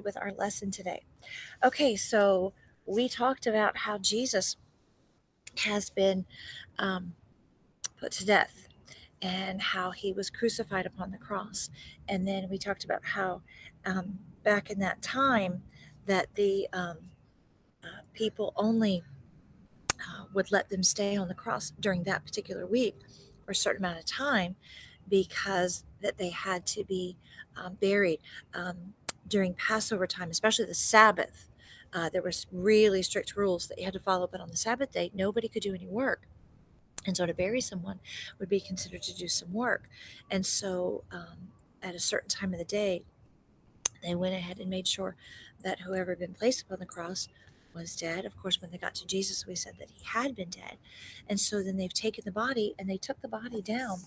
with our lesson today. Okay, so we talked about how Jesus has been um, put to death and how he was crucified upon the cross. And then we talked about how back in that time that the people only would let them stay on the cross during that particular week for a certain amount of time because that they had to be buried um, during Passover time, especially the Sabbath. There was really strict rules that you had to follow, but on the Sabbath day, nobody could do any work. And so to bury someone would be considered to do some work. And so at a certain time of the day, they went ahead and made sure that whoever had been placed upon the cross was dead. Of course, when they got to Jesus, we said that he had been dead. And so then they've taken the body and they took the body down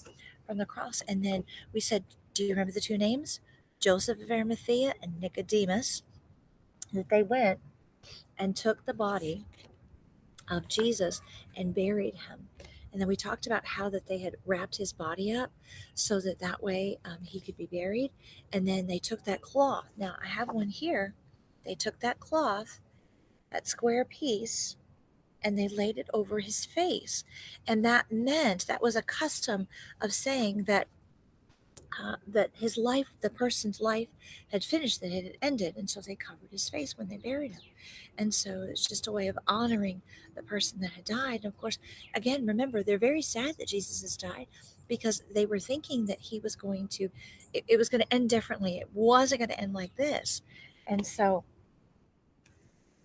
from the cross. And then we said, do you remember the two names? Joseph of Arimathea and Nicodemus. That they went and took the body of Jesus and buried him. And then we talked about how that they had wrapped his body up so that that way he could be buried. And then they took that cloth. Now I have one here. They took that cloth, that square piece, and they laid it over his face. And that meant that was a custom of saying that his life, the person's life, had finished, that it had ended, and so they covered his face when they buried him. And so it's just a way of honoring the person that had died. And of course, again, remember, they're very sad that Jesus has died because they were thinking that he was going to, it was going to end differently. It wasn't going to end like this. And so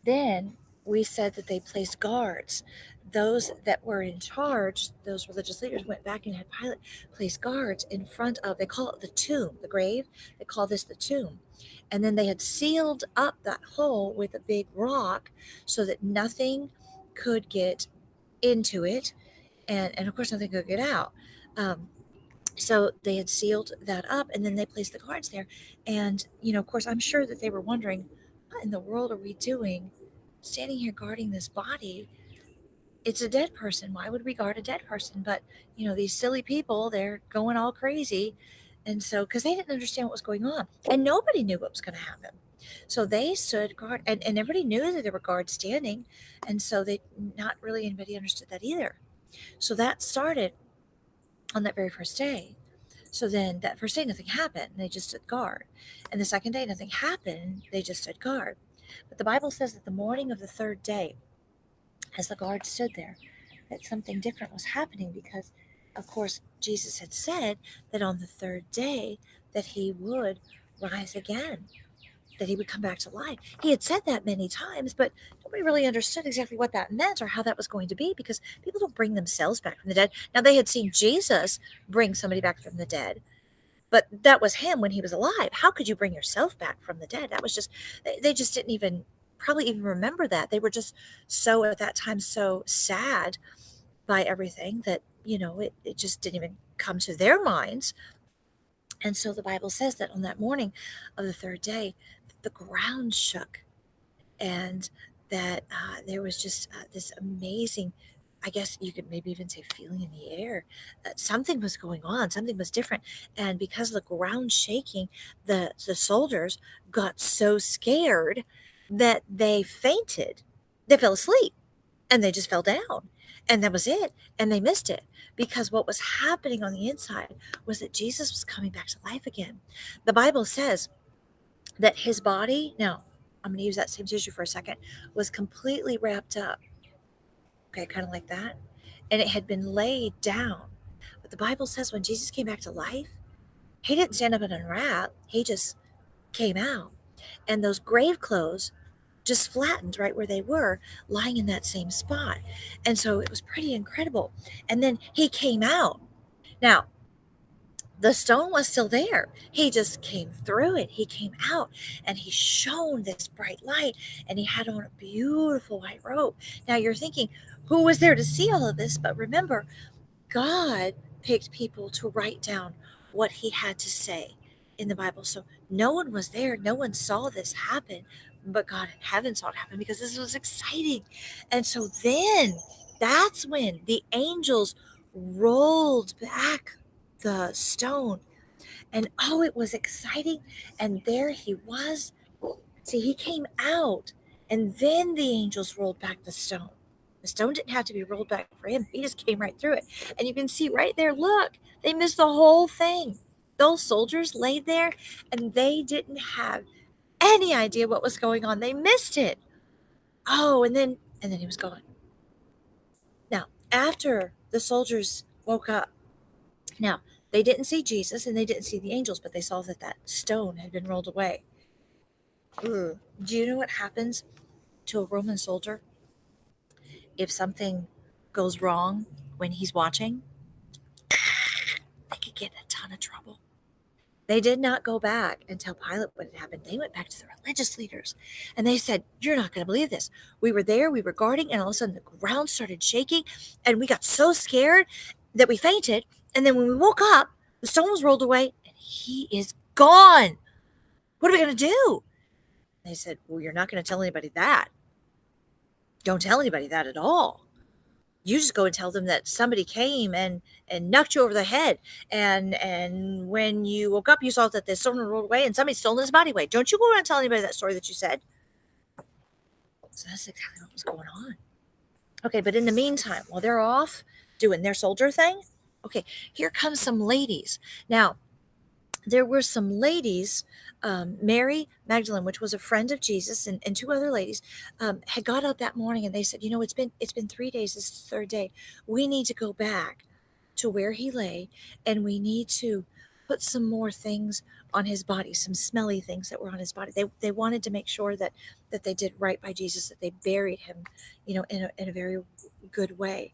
then we said that they placed guards. Those that were in charge, those religious leaders, went back and had Pilate place guards in front of, they call it the tomb, the grave. They call this the tomb. And then they had sealed up that hole with a big rock so that nothing could get into it. And of course, nothing could get out. Um, so they had sealed that up and then they placed the guards there. And, of course, I'm sure that they were wondering, what in the world are we doing standing here guarding this body? It's a dead person. Why would we guard a dead person? But, these silly people, they're going all crazy. And so, because they didn't understand what was going on and nobody knew what was going to happen. So they stood guard and everybody knew that there were guards standing. And so not really anybody understood that either. So that started on that very first day. So then that first day, nothing happened. They just stood guard. And the second day, nothing happened. They just stood guard. But the Bible says that the morning of the third day, as the guard stood there, that something different was happening because, of course, Jesus had said that on the third day that he would rise again, that he would come back to life. He had said that many times, but nobody really understood exactly what that meant or how that was going to be because people don't bring themselves back from the dead. Now, they had seen Jesus bring somebody back from the dead, but that was him when he was alive. How could you bring yourself back from the dead? That was just, they just didn't even probably even remember that. They were just so at that time so sad by everything that, it just didn't even come to their minds. And so the Bible says that on that morning of the third day, the ground shook and that there was just this amazing, I guess you could maybe even say feeling in the air. Something was going on, something was different. And because of the ground shaking, the soldiers got so scared that they fainted. They fell asleep and they just fell down. And that was it. And they missed it because what was happening on the inside was that Jesus was coming back to life again. The Bible says that his body, now I'm going to use that same tissue for a second, was completely wrapped up. Okay, kind of like that. And it had been laid down. But the Bible says when Jesus came back to life, he didn't stand up and unwrap, he just came out. And those grave clothes just flattened right where they were, lying in that same spot. And so it was pretty incredible. And then he came out. Now, the stone was still there. He just came through it. He came out and he shone this bright light and he had on a beautiful white robe. Now you're thinking, who was there to see all of this? But remember, God picked people to write down what he had to say in the Bible. So no one was there. No one saw this happen, but God in heaven saw it happen because this was exciting. And so then that's when the angels rolled back the stone and oh, it was exciting. And there he was See, he came out, and then the angels rolled back the stone. The stone didn't have to be rolled back for him. He just came right through it. And you can see right there, look, they missed the whole thing. Those soldiers laid there, and they didn't have any idea what was going on. They missed it. Oh, and then he was gone. Now, after the soldiers woke up, now they didn't see Jesus and they didn't see the angels, but they saw that that stone had been rolled away. Ugh. Do you know what happens to a Roman soldier if something goes wrong when he's watching? They could get in a ton of trouble. They did not go back and tell Pilate what had happened. They went back to the religious leaders and they said, "You're not going to believe this. We were there, we were guarding, and all of a sudden the ground started shaking, and we got so scared that we fainted. And then when we woke up, the stone was rolled away and he is gone. What are we going to do?" They said, "Well, you're not going to tell anybody that. Don't tell anybody that at all. You just go and tell them that somebody came and knocked you over the head, and when you woke up, you saw that the stone rolled away and somebody stolen his body away. Don't you go around telling anybody that story that you said." So that's exactly what was going on. Okay, but in the meantime, while they're off doing their soldier thing, okay, here comes some ladies. Now, there were some ladies, Mary Magdalene, which was a friend of Jesus, and two other ladies, had got up that morning and they said, it's been 3 days. This is the third day. We need to go back to where he lay, and we need to put some more things on his body, some smelly things that were on his body. They wanted to make sure that they did right by Jesus, that they buried him, in a very good way.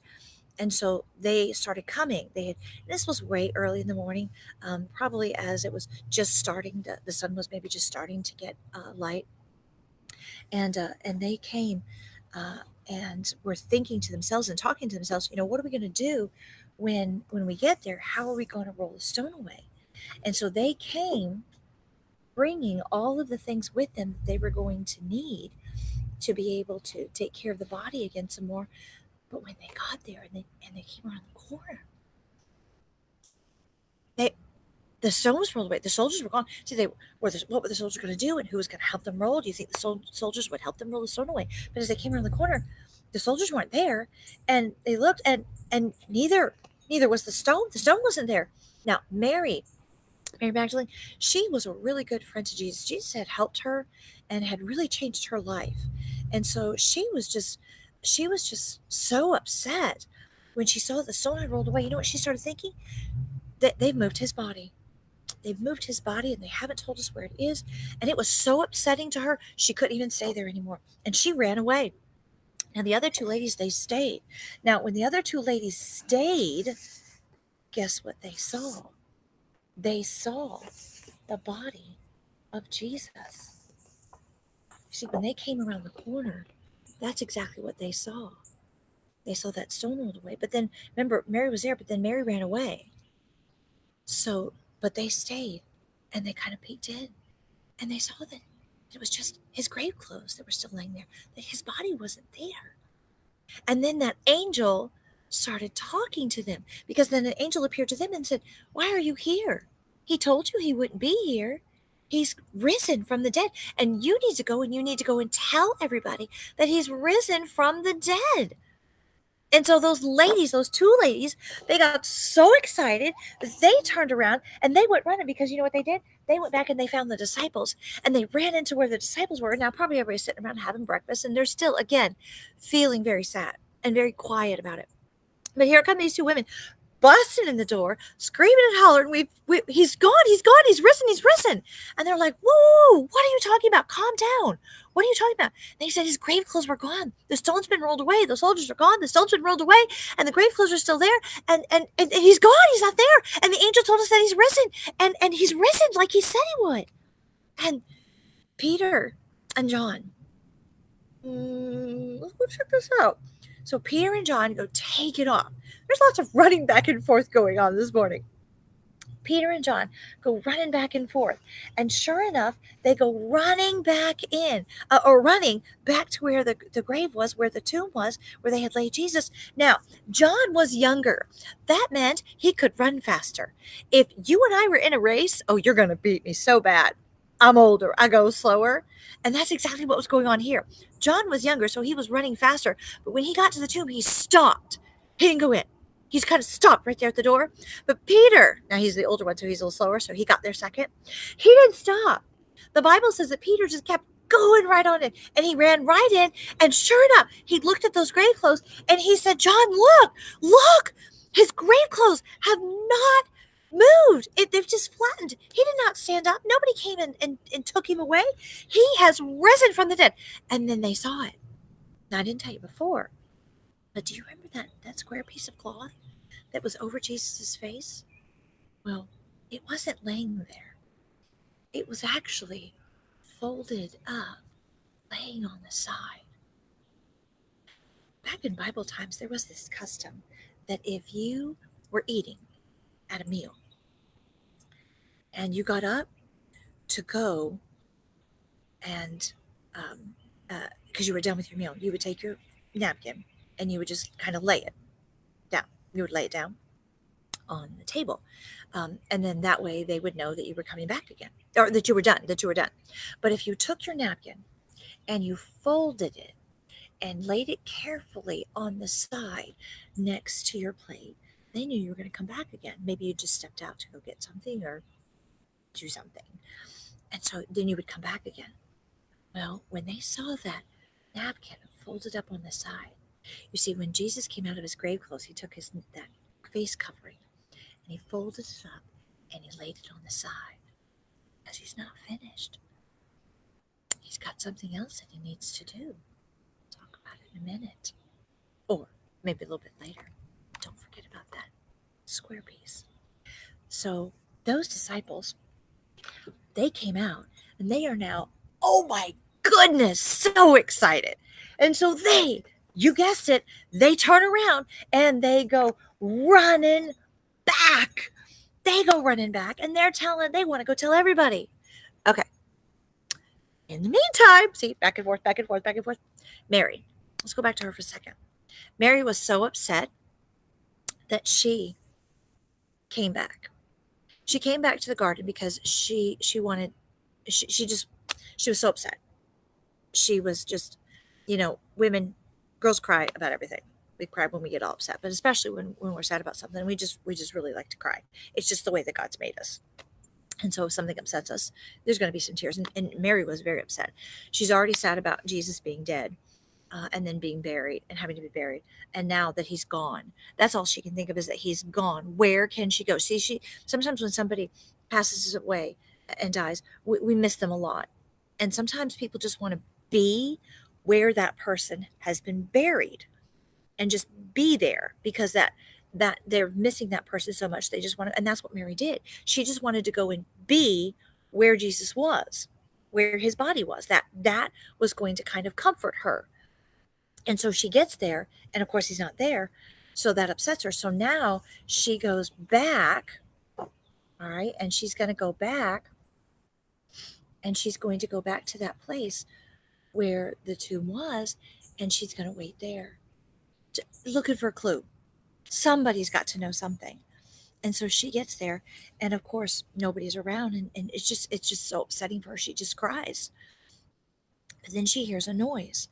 And so they started coming. This was way early in the morning, probably as it was just starting. The sun was maybe just starting to get light, and they came, and were thinking to themselves and talking to themselves. What are we going to do when we get there? How are we going to roll the stone away? And so they came, bringing all of the things with them that they were going to need to be able to take care of the body again some more. But when they got there and they came around the corner, they the stone was rolled away. The soldiers were gone. See, what were the soldiers going to do, and who was going to help them roll? Do you think the soldiers would help them roll the stone away? But as they came around the corner, the soldiers weren't there, and they looked, and neither was the stone. The stone wasn't there. Now, Mary Magdalene, she was a really good friend to Jesus. Jesus had helped her and had really changed her life. And so she was just so upset when she saw the stone had rolled away. You know what she started thinking? That they've moved his body. They've moved his body and they haven't told us where it is. And it was so upsetting to her, she couldn't even stay there anymore. And she ran away. Now, the other two ladies, they stayed. Now, when the other two ladies stayed, guess what they saw? They saw the body of Jesus. You see, when they came around the corner, that's exactly what they saw. They saw that stone rolled away. But then, remember, Mary was there, but then Mary ran away. So, but they stayed and they kind of peeked in and they saw that it was just his grave clothes that were still laying there, that his body wasn't there. And then that angel started talking to them, because then an angel appeared to them and said, "Why are you here? He told you he wouldn't be here. He's risen from the dead. And you need to go and tell everybody that he's risen from the dead." And so those two ladies, they got so excited that they turned around and they went running, because you know what they did? They went back and they found the disciples and they ran into where the disciples were. Now, probably everybody's sitting around having breakfast and they're still, again, feeling very sad and very quiet about it. But here come these two women busting in the door, screaming and hollering, "He's gone, he's risen. And they're like, "Whoa, what are you talking about? Calm down. What are you talking about?" And they said his grave clothes were gone. The stone's been rolled away. The soldiers are gone. The stone's been rolled away. And the grave clothes are still there. And he's gone. He's not there. And the angel told us that he's risen. And he's risen like he said he would. And Peter and John, let's go check this out. So Peter and John go take it off. There's lots of running back and forth going on this morning. Peter and John go running back and forth. And sure enough, they go running back running back to where the grave was, where the tomb was, where they had laid Jesus. Now, John was younger. That meant he could run faster. If you and I were in a race, oh, you're going to beat me so bad. I'm older. I go slower. And that's exactly what was going on here. John was younger, so he was running faster. But when he got to the tomb, he stopped. He didn't go in. He's kind of stopped right there at the door. But Peter, now he's the older one, so he's a little slower, so he got there second. He didn't stop. The Bible says that Peter just kept going right on in, and he ran right in, and sure enough, he looked at those grave clothes, and he said, John, look, his grave clothes have not moved. They've just flattened. He did not stand up. Nobody came and took him away. He has risen from the dead. And then they saw it. Now, I didn't tell you before, but do you remember that square piece of cloth that was over Jesus' face? Well, it wasn't laying there. It was actually folded up, laying on the side. Back in Bible times, there was this custom that if you were eating at a meal and you got up to go and, because you were done with your meal, you would take your napkin and you would just kind of lay it down. You would lay it down on the table. And then that way they would know that you were coming back again, or that you were done. But if you took your napkin and you folded it and laid it carefully on the side next to your plate, they knew you were going to come back again. Maybe you just stepped out to go get something or do something. And so then you would come back again. Well, when they saw that napkin folded up on the side, you see, when Jesus came out of his grave clothes, he took that face covering and he folded it up and he laid it on the side because he's not finished. He's got something else that he needs to do. Talk about it in a minute, or maybe a little bit later. Don't forget about that square piece. So those disciples, they came out and they are now, oh my goodness, so excited. And so you guessed it, they turn around and they go running back. They and they want to go tell everybody. Okay. In the meantime, see, back and forth. Mary, let's go back to her for a second. Mary was so upset that she came back. She came back to the garden because she was so upset. She was just, girls cry about everything. We cry when we get all upset, but especially when we're sad about something, we just really like to cry. It's just the way that God's made us. And so if something upsets us, there's going to be some tears. And Mary was very upset. She's already sad about Jesus being dead. And then being buried and having to be buried. And now that he's gone, that's all she can think of is that he's gone. Where can she go? See, sometimes when somebody passes away and dies, we miss them a lot. And sometimes people just want to be where that person has been buried and just be there because that they're missing that person so much. They just want to, and that's what Mary did. She just wanted to go and be where Jesus was, where his body was. That was going to kind of comfort her. And so she gets there, and of course he's not there. So that upsets her. So now she goes back, all right, and she's going to go back, and she's going to go back to that place where the tomb was, and she's going to wait there, looking for a clue. Somebody's got to know something. And so she gets there, and of course nobody's around, and it's just so upsetting for her. She just cries. But then she hears a noise.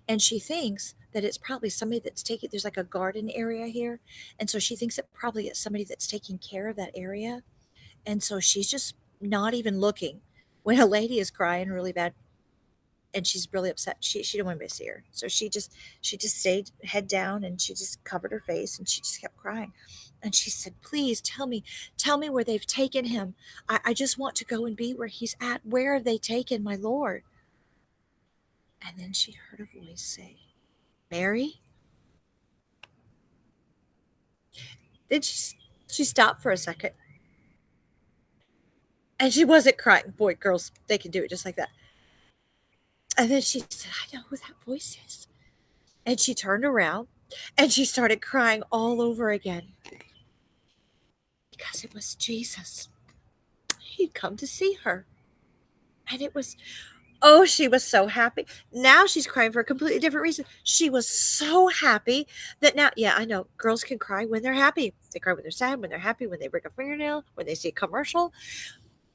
And she thinks that it's probably somebody there's like a garden area here. And so she thinks that probably it's somebody that's taking care of that area. And so she's just not even looking when a lady is crying really bad and she's really upset. She didn't want anybody to see her. So she just stayed head down and she just covered her face and she just kept crying. And she said, please tell me where they've taken him. I just want to go and be where he's at. Where have they taken my Lord? And then she heard a voice say, Mary? Then she stopped for a second. And she wasn't crying. Boy, girls, they can do it just like that. And then she said, I know who that voice is. And she turned around and she started crying all over again. Because it was Jesus. He'd come to see her. And it was, oh, she was so happy. Now she's crying for a completely different reason. She was so happy that now, yeah, I know girls can cry when they're happy. They cry when they're sad, when they're happy, when they break a fingernail, when they see a commercial.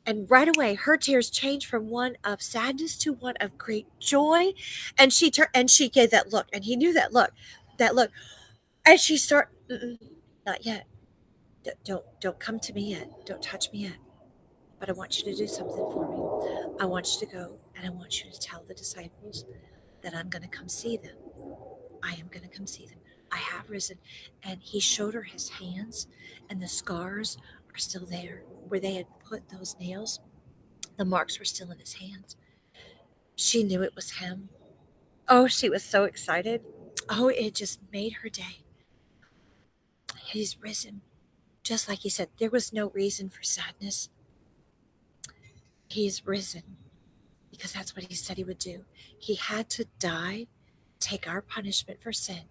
And right away, her tears changed from one of sadness to one of great joy. And she turned and she gave that look, and he knew that look. And she started, not yet. Don't come to me yet. Don't touch me yet. But I want you to do something for me. I want you to go and I want you to tell the disciples that I'm going to come see them. I am going to come see them. I have risen. And he showed her his hands, and the scars are still there where they had put those nails. The marks were still in his hands. She knew it was him. Oh, she was so excited. Oh, it just made her day. He's risen. Just like he said, there was no reason for sadness. He's risen because that's what he said he would do. He had to die, take our punishment for sin.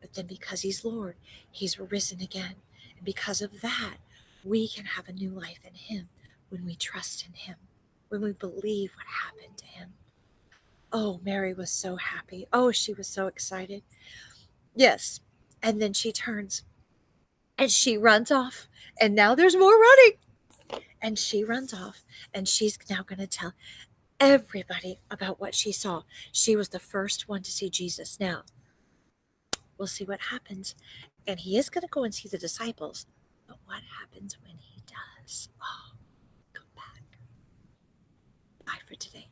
But then because he's Lord, he's risen again. And because of that, we can have a new life in him when we trust in him, when we believe what happened to him. Oh, Mary was so happy. Oh, she was so excited. Yes. And then she turns and she runs off. And now there's more running. And she runs off and she's now going to tell everybody about what she saw. She was the first one to see Jesus. Now, we'll see what happens. And he is going to go and see the disciples. But what happens when he does? Oh, come back. Bye for today.